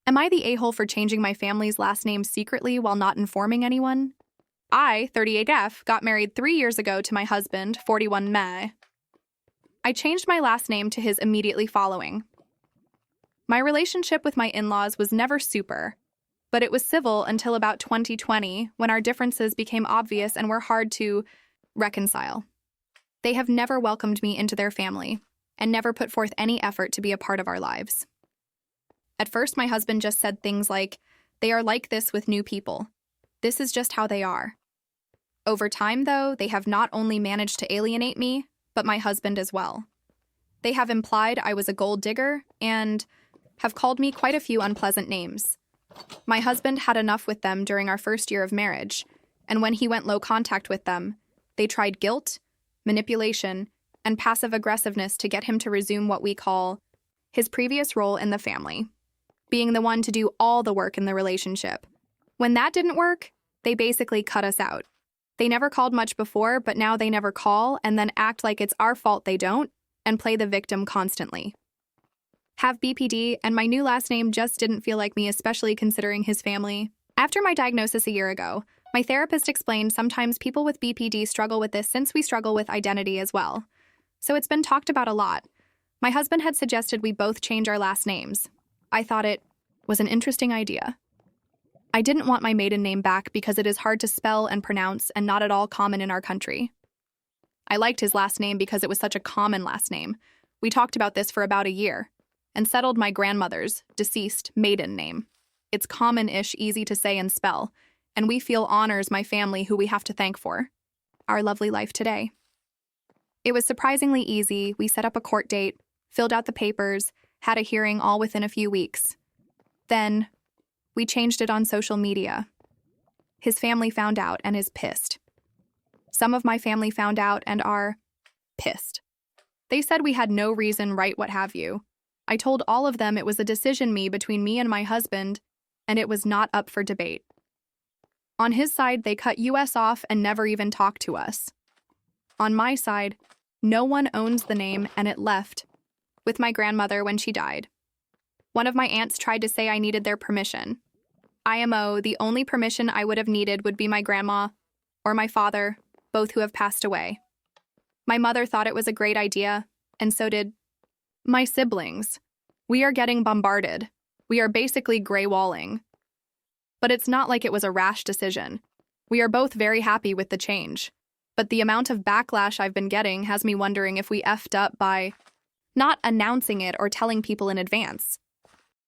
Am I the a-hole for changing my family's last name secretly while not informing anyone? I, 38F, got married 3 years ago to my husband, 41 May. I changed my last name to his immediately following. My relationship with my in-laws was never super, but it was civil until about 2020 when our differences became obvious and were hard to reconcile. They have never welcomed me into their family and never put forth any effort to be a part of our lives. At first, my husband just said things like, "They are like this with new people. This is just how they are." Over time, though, they have not only managed to alienate me, but my husband as well. They have implied I was a gold digger and have called me quite a few unpleasant names. My husband had enough with them during our first year of marriage, and when he went low contact with them, they tried guilt, manipulation, and passive aggressiveness to get him to resume what we call his previous role in the family, being the one to do all the work in the relationship. When that didn't work, they basically cut us out. They never called much before, but now they never call and then act like it's our fault they don't and play the victim constantly. Have BPD, and my new last name just didn't feel like me, especially considering his family. After my diagnosis a year ago, my therapist explained sometimes people with BPD struggle with this since we struggle with identity as well. So it's been talked about a lot. My husband had suggested we both change our last names. I thought it was an interesting idea. I didn't want my maiden name back because it is hard to spell and pronounce and not at all common in our country. I liked his last name because it was such a common last name. We talked about this for about a year and settled my grandmother's, deceased, maiden name. It's common-ish, easy to say and spell, and we feel honors my family who we have to thank for our lovely life today. It was surprisingly easy. We set up a court date, filled out the papers, had a hearing all within a few weeks. Then, we changed it on social media. His family found out and is pissed. Some of my family found out and are pissed. They said we had no reason, right, what have you. I told all of them it was a decision between me and my husband, and it was not up for debate. On his side, they cut us off and never even talked to us. On my side, no one owns the name and it left with my grandmother when she died. One of my aunts tried to say I needed their permission. IMO, the only permission I would have needed would be my grandma or my father, both who have passed away. My mother thought it was a great idea, and so did my siblings. We are getting bombarded. We are basically gray-walling. But it's not like it was a rash decision. We are both very happy with the change. But the amount of backlash I've been getting has me wondering if we effed up by not announcing it or telling people in advance.